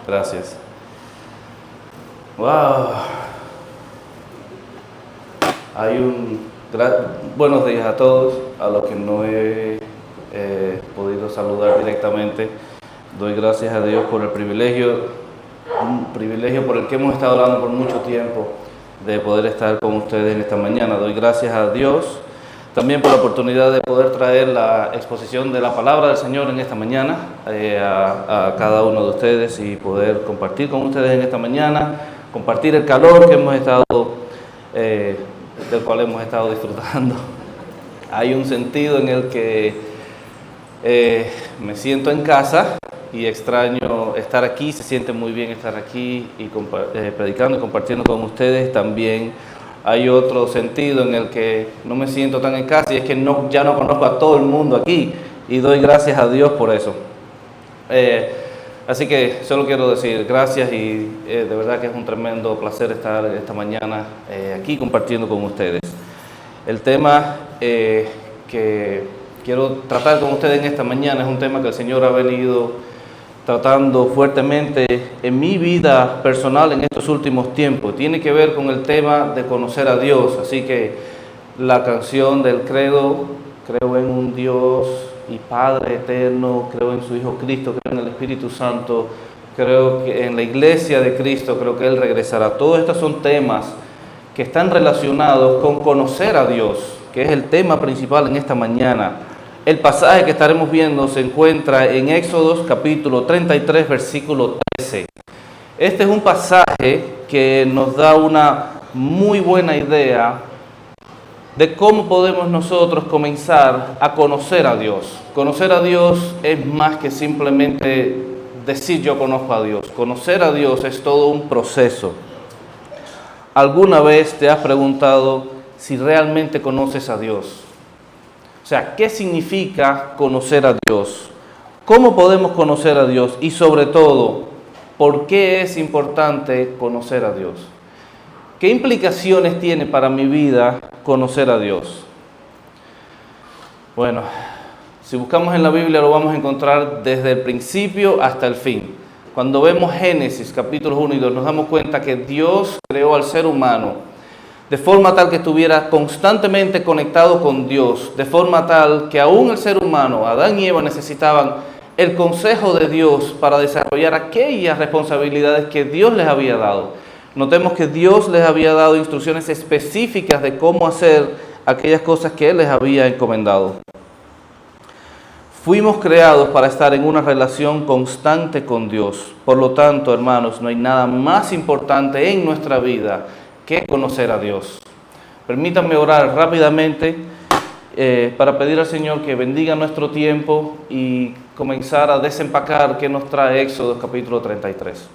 Gracias. Wow. Buenos días a todos, a los que no he podido saludar directamente. Doy gracias a Dios por el privilegio, un privilegio por el que hemos estado hablando por mucho tiempo, de poder estar con ustedes en esta mañana. Doy gracias a Dios también por la oportunidad de poder traer la exposición de la palabra del Señor en esta mañana a cada uno de ustedes y poder compartir con ustedes en esta mañana, compartir el calor que hemos estado, del cual hemos estado disfrutando. Hay un sentido en el que me siento en casa y extraño estar aquí. Se siente muy bien estar aquí y predicando y compartiendo con ustedes. También hay otro sentido en el que no me siento tan en casa y es que ya no conozco a todo el mundo aquí y doy gracias a Dios por eso. Así que solo quiero decir gracias y de verdad que es un tremendo placer estar esta mañana aquí compartiendo con ustedes. El tema que quiero tratar con ustedes en esta mañana es un tema que el Señor ha venido tratando fuertemente en mi vida personal en estos últimos tiempos. Tiene que ver con el tema de conocer a Dios. Así que la canción del credo, creo en un Dios y Padre eterno, creo en su Hijo Cristo, creo en el Espíritu Santo, creo que en la iglesia de Cristo, creo que Él regresará. Todos estos son temas que están relacionados con conocer a Dios, que es el tema principal en esta mañana. El pasaje que estaremos viendo se encuentra en Éxodo capítulo 33, versículo 13. Este es un pasaje que nos da una muy buena idea de cómo podemos nosotros comenzar a conocer a Dios. Conocer a Dios es más que simplemente decir yo conozco a Dios. Conocer a Dios es todo un proceso. ¿Alguna vez te has preguntado si realmente conoces a Dios? O sea, ¿qué significa conocer a Dios? ¿Cómo podemos conocer a Dios? Y sobre todo, ¿por qué es importante conocer a Dios? ¿Qué implicaciones tiene para mi vida conocer a Dios? Bueno, si buscamos en la Biblia lo vamos a encontrar desde el principio hasta el fin. Cuando vemos Génesis capítulos 1 y 2 nos damos cuenta que Dios creó al ser humano de forma tal que estuviera constantemente conectado con Dios, de forma tal que aún el ser humano, Adán y Eva, necesitaban el consejo de Dios para desarrollar aquellas responsabilidades que Dios les había dado. Notemos que Dios les había dado instrucciones específicas de cómo hacer aquellas cosas que Él les había encomendado. Fuimos creados para estar en una relación constante con Dios. Por lo tanto, hermanos, no hay nada más importante en nuestra vida que conocer a Dios. Permítanme orar rápidamente para pedir al Señor que bendiga nuestro tiempo y comenzar a desempacar qué nos trae Éxodo capítulo 33.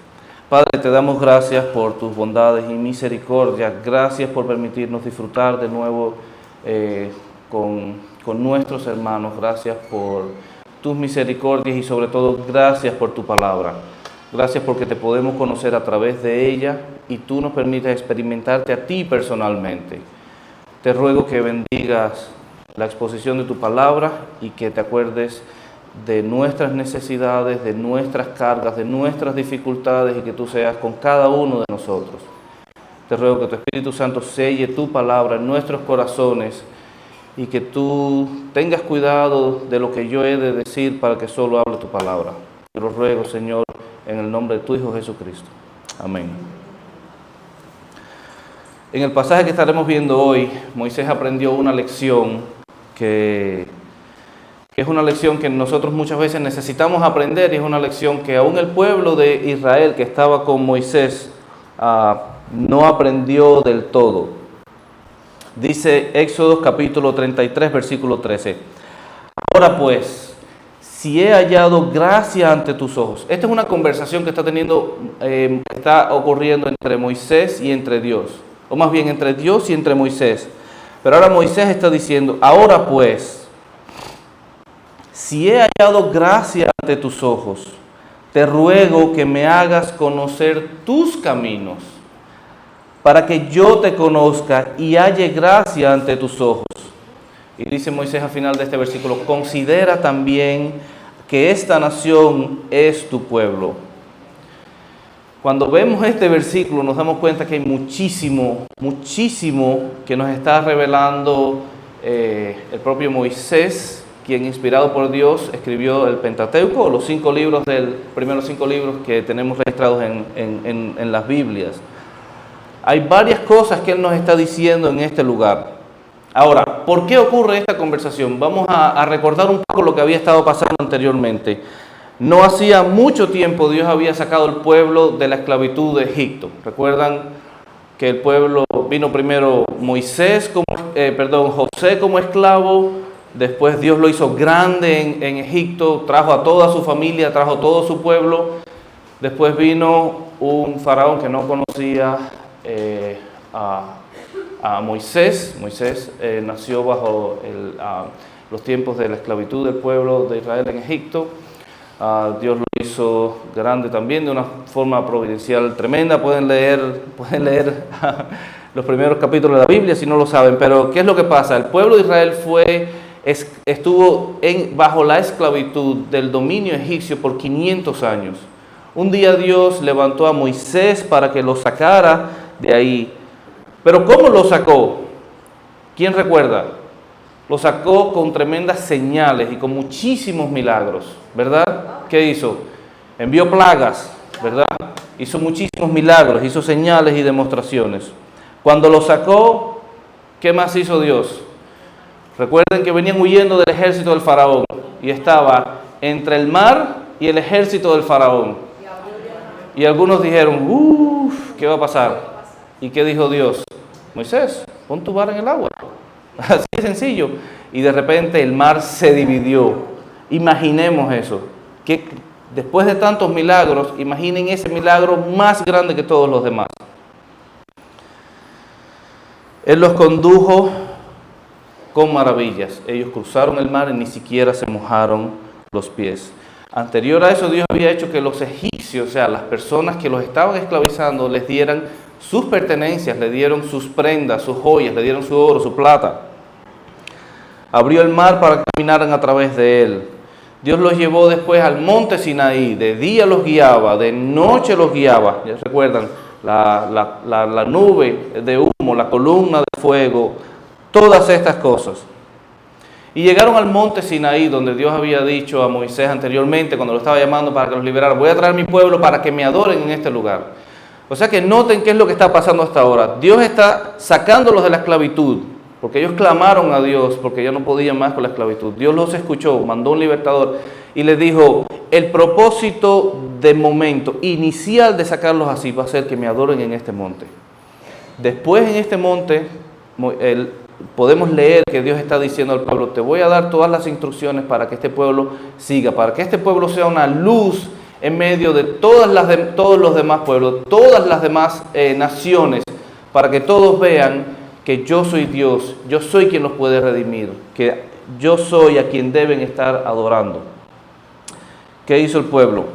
Padre, te damos gracias por tus bondades y misericordia. Gracias por permitirnos disfrutar de nuevo con nuestros hermanos. Gracias por tus misericordias y sobre todo gracias por tu palabra. Gracias porque te podemos conocer a través de ella y tú nos permites experimentarte a ti personalmente. Te ruego que bendigas la exposición de tu palabra y que te acuerdes de nuestras necesidades, de nuestras cargas, de nuestras dificultades y que tú seas con cada uno de nosotros. Te ruego que tu Espíritu Santo selle tu palabra en nuestros corazones y que tú tengas cuidado de lo que yo he de decir para que solo hable tu palabra. Te lo ruego, Señor, en el nombre de tu Hijo Jesucristo. Amén. En el pasaje que estaremos viendo hoy, Moisés aprendió una lección que es una lección que nosotros muchas veces necesitamos aprender y es una lección que aún el pueblo de Israel que estaba con Moisés no aprendió del todo. Dice Éxodo capítulo 33, versículo 13. Ahora pues, si he hallado gracia ante tus ojos. Esta es una conversación que está ocurriendo entre Moisés y entre Dios. O más bien entre Dios y entre Moisés. Pero ahora Moisés está diciendo, ahora pues, si he hallado gracia ante tus ojos, te ruego que me hagas conocer tus caminos, para que yo te conozca y halle gracia ante tus ojos. Y dice Moisés al final de este versículo, considera también que esta nación es tu pueblo. Cuando vemos este versículo nos damos cuenta que hay muchísimo que nos está revelando el propio Moisés, quien inspirado por Dios escribió el Pentateuco, los primeros 5 libros que tenemos registrados en las Biblias. Hay varias cosas que él nos está diciendo en este lugar. Ahora, ¿por qué ocurre esta conversación? Vamos a recordar un poco lo que había estado pasando anteriormente. No hacía mucho tiempo Dios había sacado al pueblo de la esclavitud de Egipto. ¿Recuerdan que el pueblo vino primero José como esclavo? Después Dios lo hizo grande en Egipto, trajo a toda su familia, trajo todo su pueblo. Después vino un faraón que no conocía a Moisés. Moisés nació bajo los tiempos de la esclavitud del pueblo de Israel en Egipto. Dios lo hizo grande también de una forma providencial tremenda. Pueden leer los primeros capítulos de la Biblia si no lo saben. Pero ¿qué es lo que pasa? El pueblo de Israel estuvo bajo la esclavitud del dominio egipcio por 500 años. Un día Dios levantó a Moisés para que lo sacara de ahí. Pero ¿cómo lo sacó? ¿Quién recuerda? Lo sacó con tremendas señales y con muchísimos milagros, ¿verdad? ¿Qué hizo? Envió plagas, ¿verdad? Hizo muchísimos milagros, hizo señales y demostraciones. Cuando lo sacó, ¿qué más hizo Dios? Recuerden que venían huyendo del ejército del faraón y estaba entre el mar y el ejército del faraón. Y algunos dijeron, ¿qué va a pasar? ¿Y qué dijo Dios? Moisés, pon tu vara en el agua. Así de sencillo. Y de repente el mar se dividió. Imaginemos eso. Que después de tantos milagros, imaginen ese milagro más grande que todos los demás. Él los condujo con maravillas. Ellos cruzaron el mar y ni siquiera se mojaron los pies. Anterior a eso, Dios había hecho que los egipcios, o sea, las personas que los estaban esclavizando, les dieran sus pertenencias, le dieron sus prendas, sus joyas, le dieron su oro, su plata. Abrió el mar para que caminaran a través de él. Dios los llevó después al monte Sinaí, de día los guiaba, de noche los guiaba. ¿Ya recuerdan? La nube de humo, la columna de fuego, todas estas cosas. Y llegaron al monte Sinaí, donde Dios había dicho a Moisés anteriormente, cuando lo estaba llamando para que los liberara, voy a traer a mi pueblo para que me adoren en este lugar. O sea que noten qué es lo que está pasando hasta ahora. Dios está sacándolos de la esclavitud, porque ellos clamaron a Dios, porque ya no podían más con la esclavitud. Dios los escuchó, mandó un libertador y les dijo, el propósito de momento inicial de sacarlos así va a ser que me adoren en este monte. Después en este monte podemos leer que Dios está diciendo al pueblo, te voy a dar todas las instrucciones para que este pueblo siga, para que este pueblo sea una luz en medio de todos los demás pueblos, todas las demás naciones, para que todos vean que yo soy Dios, yo soy quien los puede redimir, que yo soy a quien deben estar adorando. ¿Qué hizo el pueblo?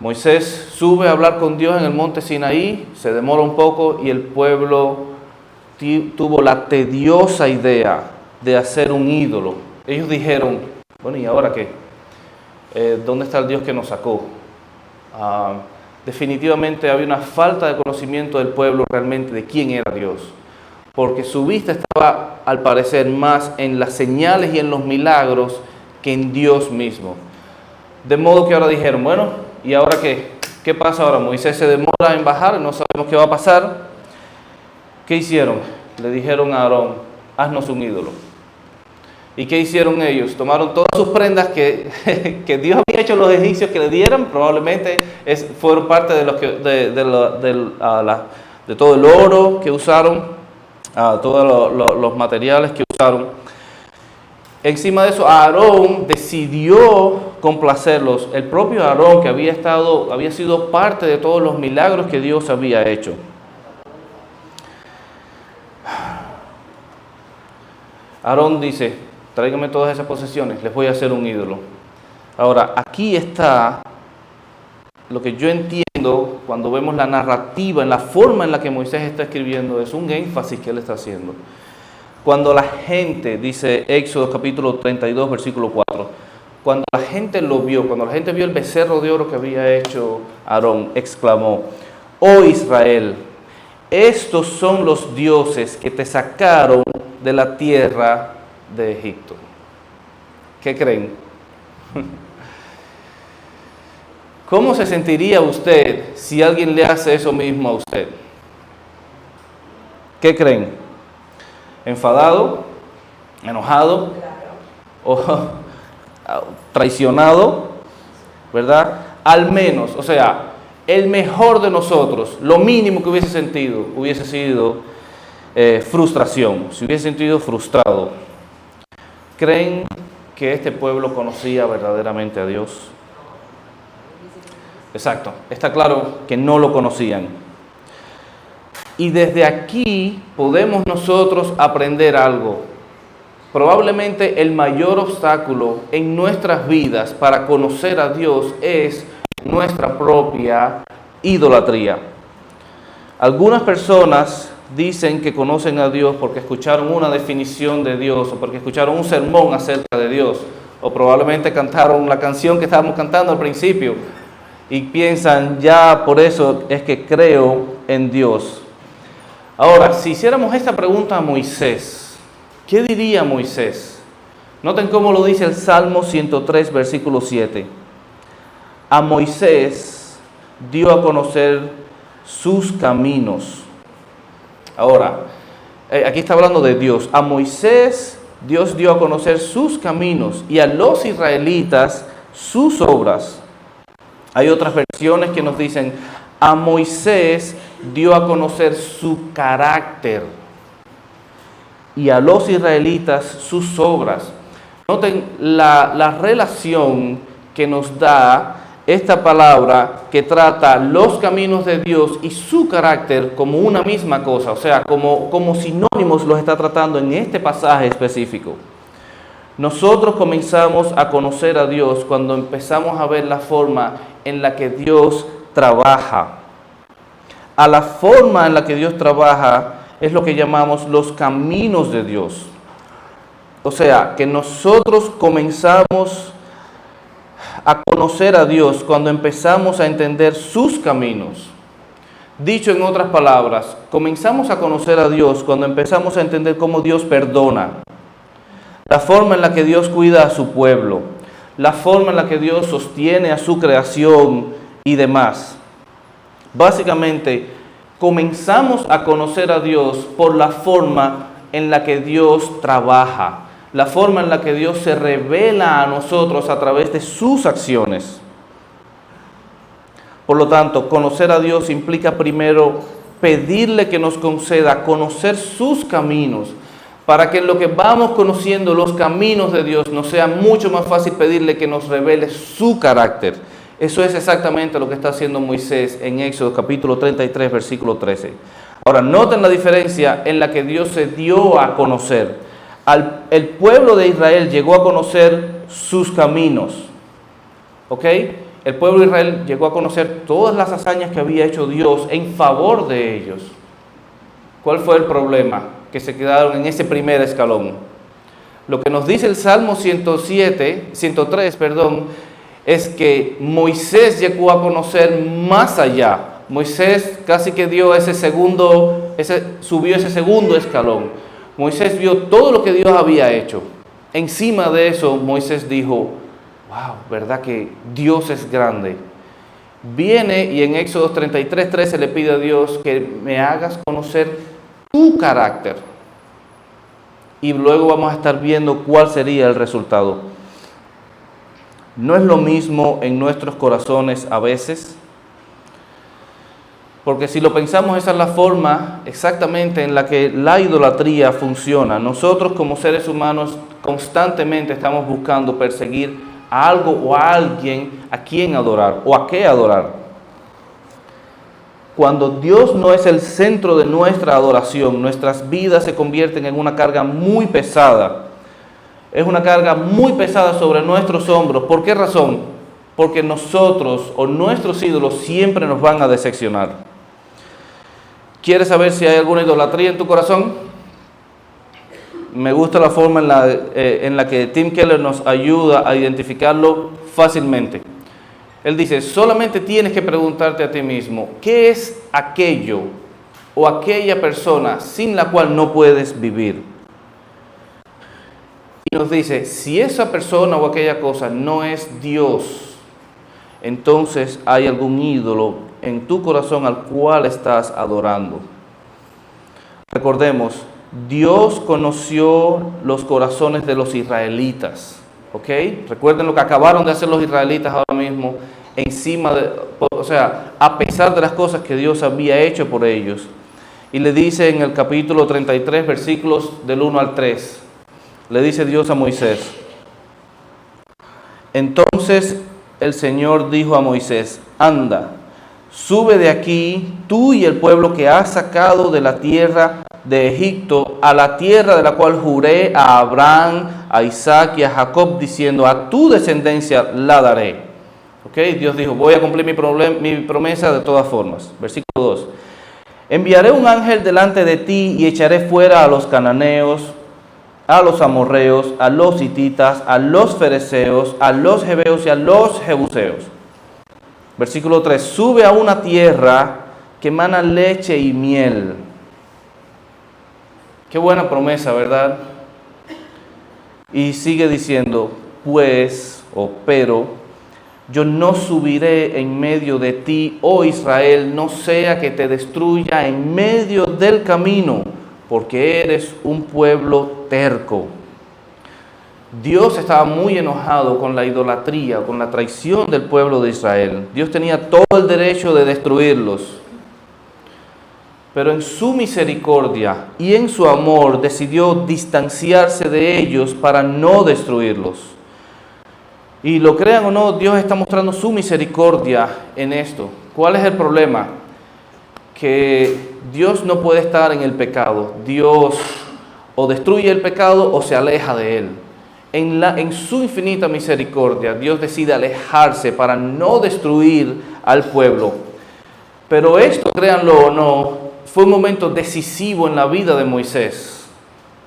Moisés sube a hablar con Dios en el monte Sinaí, se demora un poco y el pueblo tuvo la tediosa idea de hacer un ídolo. Ellos dijeron, bueno, ¿y ahora qué? ¿Dónde está el Dios que nos sacó? Definitivamente había una falta de conocimiento del pueblo realmente de quién era Dios, porque su vista estaba al parecer más en las señales y en los milagros que en Dios mismo. De modo que ahora dijeron, bueno, ¿y ahora qué? ¿Qué pasa ahora? Moisés se demora en bajar, no sabemos qué va a pasar. ¿Qué hicieron? Le dijeron a Aarón, haznos un ídolo. ¿Y qué hicieron ellos? Tomaron todas sus prendas que Dios había hecho a los egipcios que le dieran, probablemente fueron parte de todo el oro que usaron, todos los materiales que usaron. Encima de eso, Aarón decidió complacerlos. El propio Aarón, que había sido parte de todos los milagros que Dios había hecho. Aarón dice, tráigame todas esas posesiones, les voy a hacer un ídolo. Ahora, aquí está lo que yo entiendo cuando vemos la narrativa, en la forma en la que Moisés está escribiendo, es un énfasis que él está haciendo. Cuando la gente, dice Éxodo capítulo 32, versículo 4, cuando la gente lo vio, cuando la gente vio el becerro de oro que había hecho Aarón, exclamó: oh Israel, estos son los dioses que te sacaron de la tierra de Egipto. ¿Qué creen? ¿Cómo se sentiría usted si alguien le hace eso mismo a usted? ¿Qué creen? ¿Enfadado? ¿Enojado? ¿O traicionado? ¿Verdad? Al menos, o sea, el mejor de nosotros, lo mínimo que hubiese sentido, hubiese sido frustración, se hubiese sentido frustrado. ¿Creen que este pueblo conocía verdaderamente a Dios? Exacto, está claro que no lo conocían. Y desde aquí podemos nosotros aprender algo. Probablemente el mayor obstáculo en nuestras vidas para conocer a Dios es nuestra propia idolatría. Algunas personas dicen que conocen a Dios porque escucharon una definición de Dios o porque escucharon un sermón acerca de Dios o probablemente cantaron la canción que estábamos cantando al principio y piensan, ya por eso es que creo en Dios. Ahora, si hiciéramos esta pregunta a Moisés, ¿qué diría Moisés? Noten cómo lo dice el Salmo 103, versículo 7. A Moisés dio a conocer sus caminos. Ahora, aquí está hablando de Dios. A Moisés Dios dio a conocer sus caminos y a los israelitas sus obras. Hay otras versiones que nos dicen, a Moisés dio a conocer su carácter y a los israelitas sus obras. Noten la relación que nos da esta palabra que trata los caminos de Dios y su carácter como una misma cosa, o sea, como sinónimos los está tratando en este pasaje específico. Nosotros comenzamos a conocer a Dios cuando empezamos a ver la forma en la que Dios trabaja. A la forma en la que Dios trabaja es lo que llamamos los caminos de Dios. O sea, que nosotros comenzamos a conocer a Dios cuando empezamos a entender sus caminos. Dicho en otras palabras, comenzamos a conocer a Dios cuando empezamos a entender cómo Dios perdona, la forma en la que Dios cuida a su pueblo, la forma en la que Dios sostiene a su creación y demás. Básicamente, comenzamos a conocer a Dios por la forma en la que Dios trabaja, la forma en la que Dios se revela a nosotros a través de sus acciones. Por lo tanto, conocer a Dios implica primero pedirle que nos conceda conocer sus caminos, para que en lo que vamos conociendo los caminos de Dios nos sea mucho más fácil pedirle que nos revele su carácter. Eso es exactamente lo que está haciendo Moisés en Éxodo capítulo 33, versículo 13. Ahora, noten la diferencia en la que Dios se dio a conocer. El pueblo de Israel llegó a conocer sus caminos. ¿Ok? El pueblo de Israel llegó a conocer todas las hazañas que había hecho Dios en favor de ellos. ¿Cuál fue el problema? Que se quedaron en ese primer escalón. Lo que nos dice el Salmo 103, es que Moisés llegó a conocer más allá. Moisés casi que subió ese segundo escalón. Moisés vio todo lo que Dios había hecho. Encima de eso, Moisés dijo, wow, ¿verdad que Dios es grande? Viene y en Éxodo 33:13 le pide a Dios que me hagas conocer tu carácter. Y luego vamos a estar viendo cuál sería el resultado. ¿No es lo mismo en nuestros corazones a veces? Porque si lo pensamos, esa es la forma exactamente en la que la idolatría funciona. Nosotros como seres humanos constantemente estamos buscando perseguir a algo o a alguien a quien adorar o a qué adorar. Cuando Dios no es el centro de nuestra adoración, nuestras vidas se convierten en una carga muy pesada. Es una carga muy pesada sobre nuestros hombros. ¿Por qué razón? Porque nosotros o nuestros ídolos siempre nos van a decepcionar. ¿Quieres saber si hay alguna idolatría en tu corazón? me gusta la forma en la que Tim Keller nos ayuda a identificarlo fácilmente. Él dice, solamente tienes que preguntarte a ti mismo, ¿qué es aquello o aquella persona sin la cual no puedes vivir? Y nos dice, si esa persona o aquella cosa no es Dios, entonces hay algún ídolo en tu corazón al cual estás adorando. Recordemos, Dios conoció los corazones de los israelitas, ¿ok? Recuerden lo que acabaron de hacer los israelitas ahora mismo, a pesar de las cosas que Dios había hecho por ellos. Y le dice en el capítulo 33, versículos del 1 al 3, le dice Dios a Moisés, entonces el Señor dijo a Moisés, anda, sube de aquí, tú y el pueblo que has sacado de la tierra de Egipto, a la tierra de la cual juré a Abraham, a Isaac y a Jacob, diciendo, a tu descendencia la daré. ¿Okay? Dios dijo, voy a cumplir mi promesa de todas formas. Versículo 2. Enviaré un ángel delante de ti y echaré fuera a los cananeos, a los amorreos, a los hititas, a los fereceos, a los jebeos y a los jebuseos. Versículo 3. Sube a una tierra que emana leche y miel. Qué buena promesa, ¿verdad? Y sigue diciendo, pero, yo no subiré en medio de ti, oh Israel, no sea que te destruya en medio del camino, porque eres un pueblo terco. Dios estaba muy enojado con la idolatría, con la traición del pueblo de Israel. Dios tenía todo el derecho de destruirlos. Pero en su misericordia y en su amor decidió distanciarse de ellos para no destruirlos. Y lo crean o no, Dios está mostrando su misericordia en esto. ¿Cuál es el problema? Que Dios no puede estar en el pecado. Dios o destruye el pecado o se aleja de él. En su infinita misericordia, Dios decide alejarse para no destruir al pueblo. Pero esto, créanlo o no, fue un momento decisivo en la vida de Moisés.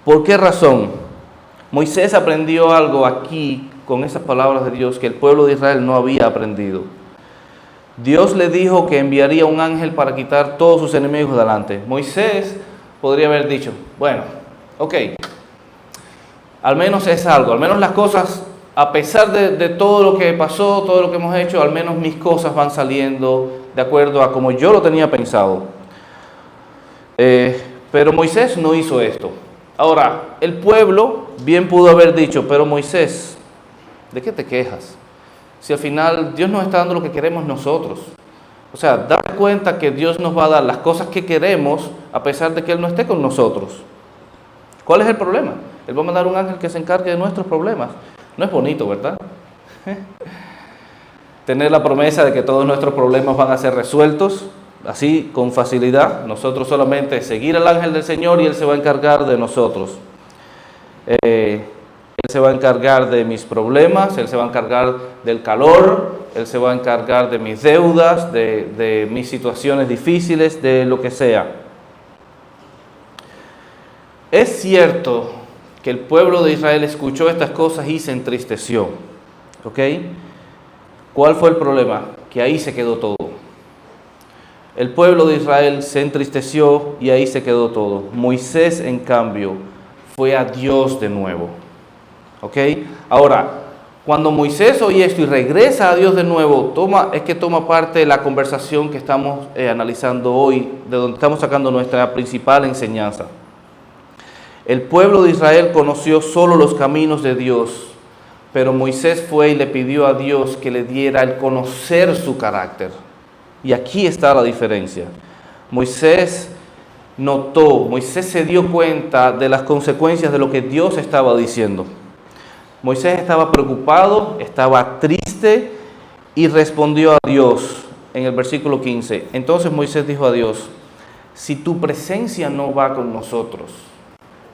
¿Por qué razón? Moisés aprendió algo aquí con esas palabras de Dios que el pueblo de Israel no había aprendido. Dios le dijo que enviaría un ángel para quitar todos sus enemigos delante. Moisés podría haber dicho, bueno, ok, al menos es algo, al menos las cosas, a pesar de todo lo que pasó, todo lo que hemos hecho, al menos mis cosas van saliendo de acuerdo a como yo lo tenía pensado. Pero Moisés no hizo esto. Ahora, el pueblo bien pudo haber dicho, pero Moisés, ¿de qué te quejas? Si al final Dios nos está dando lo que queremos nosotros. O sea, date cuenta que Dios nos va a dar las cosas que queremos a pesar de que Él no esté con nosotros. ¿Cuál es el problema? Él va a mandar un ángel que se encargue de nuestros problemas. No es bonito, ¿verdad? Tener la promesa de que todos nuestros problemas van a ser resueltos así con facilidad. Nosotros solamente seguir al ángel del Señor y Él se va a encargar de nosotros. Él se va a encargar de mis problemas, Él se va a encargar del calor, Él se va a encargar de mis deudas, de mis situaciones difíciles, de lo que sea. Es cierto que el pueblo de Israel escuchó estas cosas y se entristeció. ¿Ok? ¿Cuál fue el problema? Que ahí se quedó todo. El pueblo de Israel se entristeció y ahí se quedó todo. Moisés, en cambio, fue a Dios de nuevo. ¿Ok? Ahora, cuando Moisés oye esto y regresa a Dios de nuevo, toma parte de la conversación que estamos analizando hoy, de donde estamos sacando nuestra principal enseñanza. El pueblo de Israel conoció solo los caminos de Dios, pero Moisés fue y le pidió a Dios que le diera el conocer su carácter. Y aquí está la diferencia. Moisés se dio cuenta de las consecuencias de lo que Dios estaba diciendo. Moisés estaba preocupado, estaba triste y respondió a Dios en el versículo 15. Entonces Moisés dijo a Dios, si tu presencia no va con nosotros,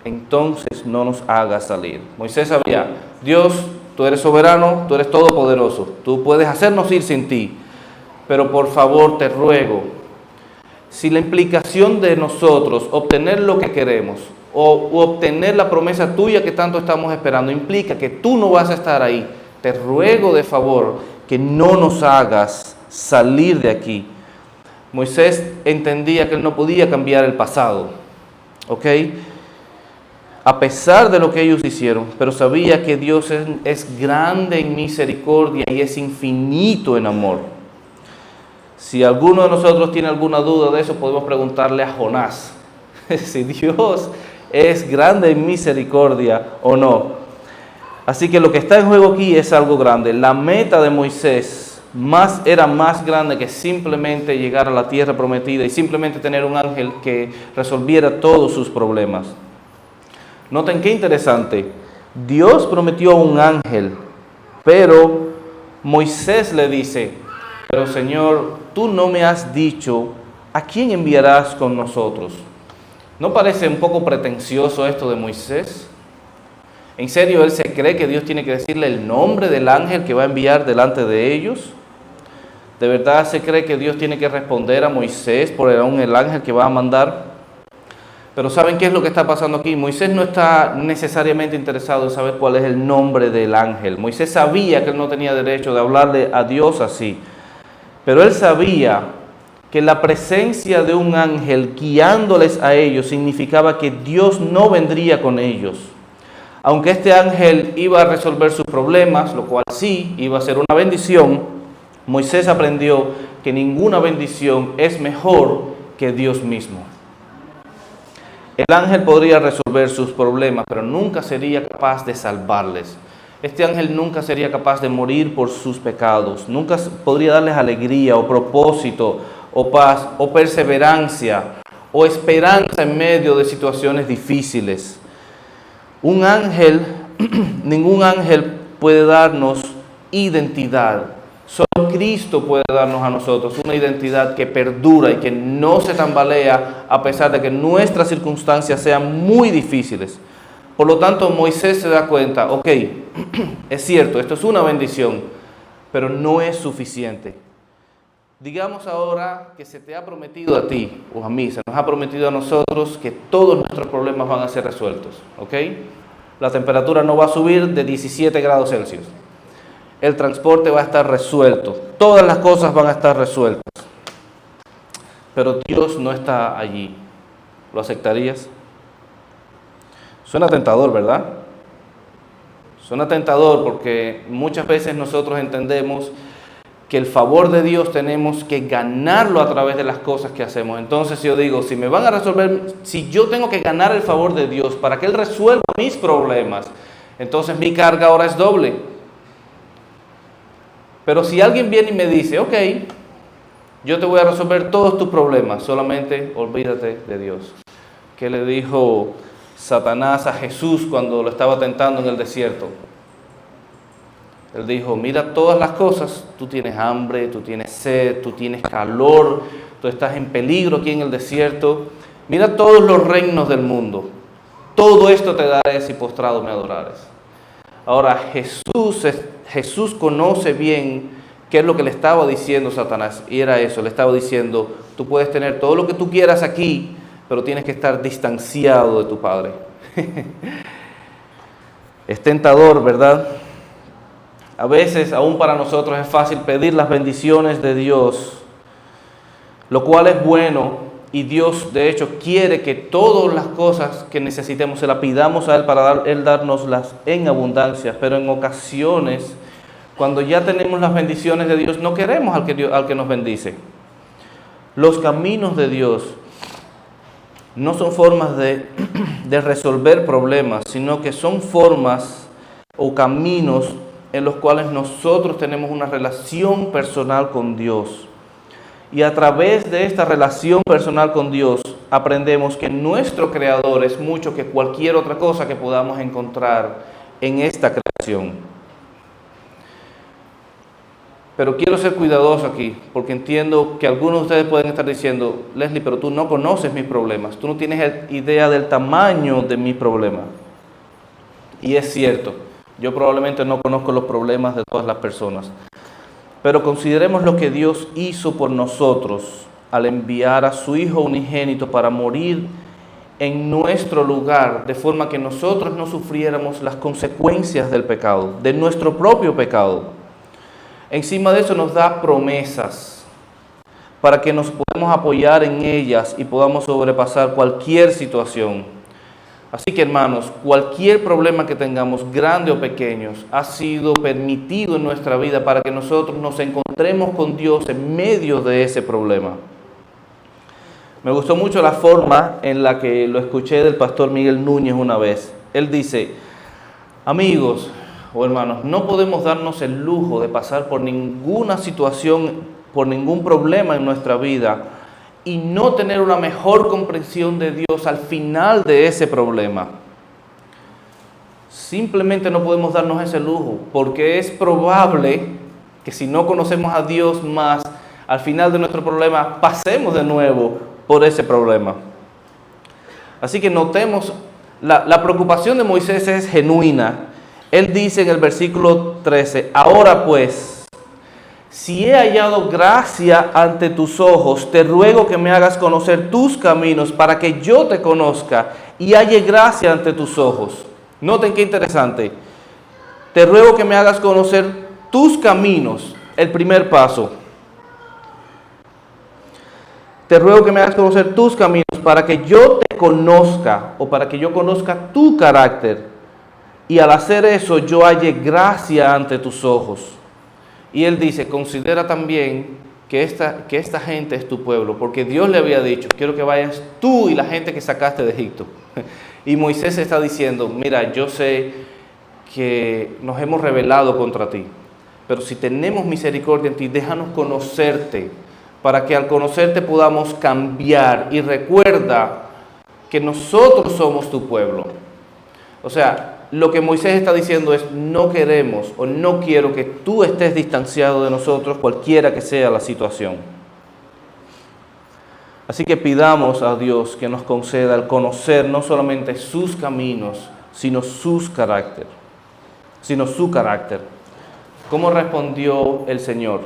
entonces no nos hagas salir. Moisés sabía, Dios, tú eres soberano, tú eres todopoderoso, tú puedes hacernos ir sin ti, pero por favor te ruego, si la implicación de nosotros obtener lo que queremos o obtener la promesa tuya que tanto estamos esperando, implica que tú no vas a estar ahí. Te ruego de favor que no nos hagas salir de aquí. Moisés entendía que él no podía cambiar el pasado, ¿ok? A pesar de lo que ellos hicieron, pero sabía que Dios es grande en misericordia y es infinito en amor. Si alguno de nosotros tiene alguna duda de eso, podemos preguntarle a Jonás, si Dios es grande en misericordia o no. Así que lo que está en juego aquí es algo grande. La meta de Moisés era más grande que simplemente llegar a la tierra prometida y simplemente tener un ángel que resolviera todos sus problemas. Noten qué interesante. Dios prometió un ángel, pero Moisés le dice, pero Señor, tú no me has dicho a quién enviarás con nosotros. ¿No parece un poco pretencioso esto de Moisés? ¿En serio él se cree que Dios tiene que decirle el nombre del ángel que va a enviar delante de ellos? ¿De verdad se cree que Dios tiene que responder a Moisés por el ángel que va a mandar? Pero ¿saben qué es lo que está pasando aquí? Moisés no está necesariamente interesado en saber cuál es el nombre del ángel. Moisés sabía que él no tenía derecho de hablarle a Dios así. Pero él sabía que la presencia de un ángel guiándoles a ellos significaba que Dios no vendría con ellos. Aunque este ángel iba a resolver sus problemas, lo cual sí iba a ser una bendición, Moisés aprendió que ninguna bendición es mejor que Dios mismo. El ángel podría resolver sus problemas, pero nunca sería capaz de salvarles. Este ángel nunca sería capaz de morir por sus pecados, nunca podría darles alegría o propósito o paz o perseverancia o esperanza en medio de situaciones difíciles. Un ángel, ningún ángel puede darnos identidad. Solo Cristo puede darnos a nosotros una identidad que perdura y que no se tambalea a pesar de que nuestras circunstancias sean muy difíciles. Por lo tanto, Moisés se da cuenta, ok, es cierto, esto es una bendición, pero no es suficiente. Digamos ahora que se te ha prometido a ti o a mí, se nos ha prometido a nosotros que todos nuestros problemas van a ser resueltos, ¿ok? La temperatura no va a subir de 17 grados Celsius. El transporte va a estar resuelto. Todas las cosas van a estar resueltas. Pero Dios no está allí. ¿Lo aceptarías? Suena tentador, ¿verdad? Suena tentador porque muchas veces nosotros entendemos que el favor de Dios tenemos que ganarlo a través de las cosas que hacemos. Entonces yo digo, si me van a resolver, si yo tengo que ganar el favor de Dios para que Él resuelva mis problemas, entonces mi carga ahora es doble. Pero si alguien viene y me dice, ok, yo te voy a resolver todos tus problemas, solamente olvídate de Dios. ¿Qué le dijo Satanás a Jesús cuando lo estaba tentando en el desierto? Él dijo, mira todas las cosas, tú tienes hambre, tú tienes sed, tú tienes calor, tú estás en peligro aquí en el desierto. Mira todos los reinos del mundo, todo esto te daré si postrado me adorares. Ahora Jesús conoce bien qué es lo que le estaba diciendo Satanás, y era eso, le estaba diciendo, tú puedes tener todo lo que tú quieras aquí, pero tienes que estar distanciado de tu Padre. Es tentador, ¿verdad? A veces, aún para nosotros es fácil pedir las bendiciones de Dios, lo cual es bueno, y Dios de hecho quiere que todas las cosas que necesitemos se las pidamos a Él para Él dárnoslas en abundancia, pero en ocasiones, cuando ya tenemos las bendiciones de Dios, no queremos al que nos bendice. Los caminos de Dios no son formas de resolver problemas, sino que son formas o caminos en los cuales nosotros tenemos una relación personal con Dios. Y a través de esta relación personal con Dios, aprendemos que nuestro Creador es mucho que cualquier otra cosa que podamos encontrar en esta creación. Pero quiero ser cuidadoso aquí, porque entiendo que algunos de ustedes pueden estar diciendo, Leslie, pero tú no conoces mis problemas, tú no tienes idea del tamaño de mi problema. Y es cierto, yo probablemente no conozco los problemas de todas las personas, pero consideremos lo que Dios hizo por nosotros al enviar a su Hijo unigénito para morir en nuestro lugar, de forma que nosotros no sufriéramos las consecuencias del pecado, de nuestro propio pecado. Encima de eso nos da promesas para que nos podamos apoyar en ellas y podamos sobrepasar cualquier situación. Así que, hermanos, cualquier problema que tengamos, grande o pequeño, ha sido permitido en nuestra vida para que nosotros nos encontremos con Dios en medio de ese problema. Me gustó mucho la forma en la que lo escuché del pastor Miguel Núñez una vez. Él dice: amigos o hermanos, no podemos darnos el lujo de pasar por ninguna situación, por ningún problema en nuestra vida y no tener una mejor comprensión de Dios al final de ese problema. Simplemente no podemos darnos ese lujo, porque es probable que si no conocemos a Dios más, al final de nuestro problema pasemos de nuevo por ese problema. Así que notemos, la preocupación de Moisés es genuina. Él dice en el versículo 13: ahora pues, si he hallado gracia ante tus ojos, te ruego que me hagas conocer tus caminos para que yo te conozca y halle gracia ante tus ojos. Noten qué interesante. Te ruego que me hagas conocer tus caminos, el primer paso. Te ruego que me hagas conocer tus caminos para que yo te conozca o para que yo conozca tu carácter. Y al hacer eso yo halle gracia ante tus ojos. Y él dice: considera también que esta gente es tu pueblo, porque Dios le había dicho: quiero que vayas tú y la gente que sacaste de Egipto. Y Moisés está diciendo: mira, yo sé que nos hemos rebelado contra ti, pero si tenemos misericordia en ti, déjanos conocerte, para que al conocerte podamos cambiar. Y recuerda que nosotros somos tu pueblo. O sea, lo que Moisés está diciendo es: no queremos o no quiero que tú estés distanciado de nosotros, cualquiera que sea la situación. Así que pidamos a Dios que nos conceda el conocer no solamente sus caminos, sino su carácter. ¿Cómo respondió el Señor?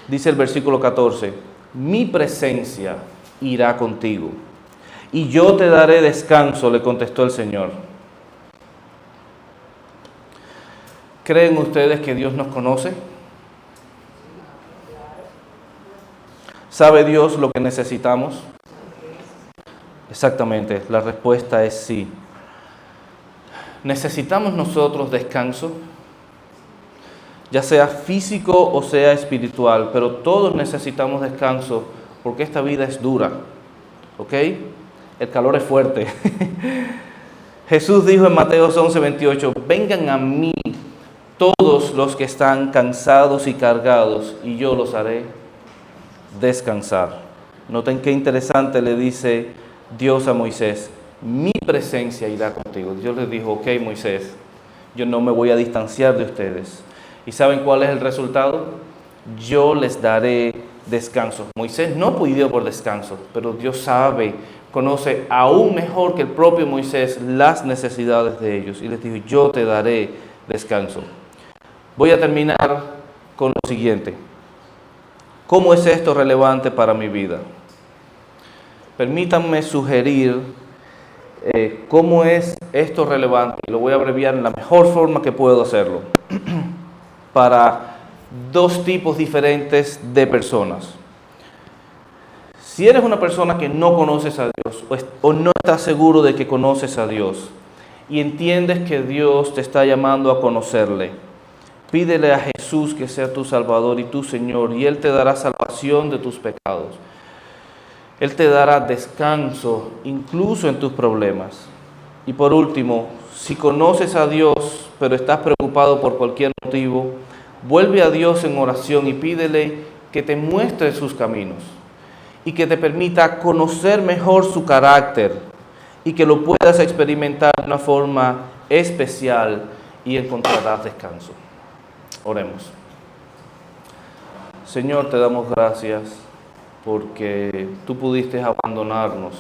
Dice el versículo 14: mi presencia irá contigo y yo te daré descanso, le contestó el Señor. ¿Creen ustedes que Dios nos conoce? ¿Sabe Dios lo que necesitamos? Exactamente, la respuesta es sí. ¿Necesitamos nosotros descanso? Ya sea físico o sea espiritual, pero todos necesitamos descanso porque esta vida es dura, ¿ok? El calor es fuerte. Jesús dijo en Mateo 11:28: vengan a mí todos los que están cansados y cargados, y yo los haré descansar. Noten qué interesante le dice Dios a Moisés: mi presencia irá contigo. Dios le dijo: ok, Moisés, yo no me voy a distanciar de ustedes. ¿Y saben cuál es el resultado? Yo les daré descanso. Moisés no pidió por descanso, pero Dios sabe, conoce aún mejor que el propio Moisés las necesidades de ellos. Y les dijo: yo te daré descanso. Voy a terminar con lo siguiente. ¿Cómo es esto relevante para mi vida? Permítanme sugerir cómo es esto relevante, y lo voy a abreviar en la mejor forma que puedo hacerlo, para dos tipos diferentes de personas. Si eres una persona que no conoces a Dios o no estás seguro de que conoces a Dios y entiendes que Dios te está llamando a conocerle, pídele a Jesús que sea tu Salvador y tu Señor, y Él te dará salvación de tus pecados. Él te dará descanso incluso en tus problemas. Y por último, si conoces a Dios pero estás preocupado por cualquier motivo, vuelve a Dios en oración y pídele que te muestre sus caminos y que te permita conocer mejor su carácter y que lo puedas experimentar de una forma especial, y encontrarás descanso. Oremos. Señor, te damos gracias porque tú pudiste abandonarnos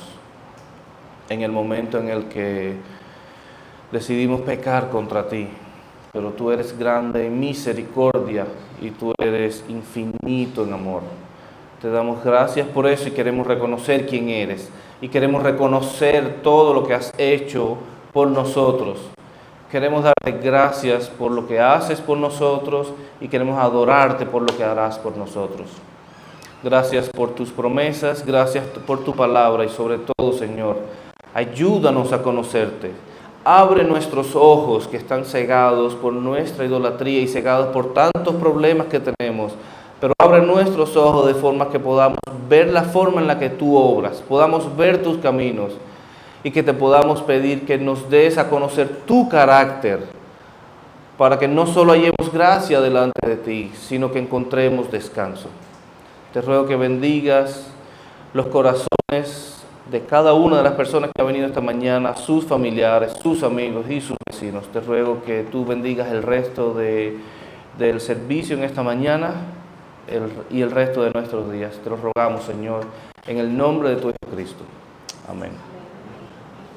en el momento en el que decidimos pecar contra ti, pero tú eres grande en misericordia y tú eres infinito en amor. Te damos gracias por eso y queremos reconocer quién eres. Y queremos reconocer todo lo que has hecho por nosotros. Queremos darte gracias por lo que haces por nosotros y queremos adorarte por lo que harás por nosotros. Gracias por tus promesas, gracias por tu palabra y sobre todo, Señor, ayúdanos a conocerte. Abre nuestros ojos que están cegados por nuestra idolatría y cegados por tantos problemas que tenemos. Pero abre nuestros ojos de forma que podamos ver la forma en la que tú obras, podamos ver tus caminos y que te podamos pedir que nos des a conocer tu carácter para que no solo hallemos gracia delante de ti, sino que encontremos descanso. Te ruego que bendigas los corazones de cada una de las personas que ha venido esta mañana, sus familiares, sus amigos y sus vecinos. Te ruego que tú bendigas el resto del servicio en esta mañana y el resto de nuestros días. Te lo rogamos, Señor, en el nombre de tu Hijo Cristo. Amén.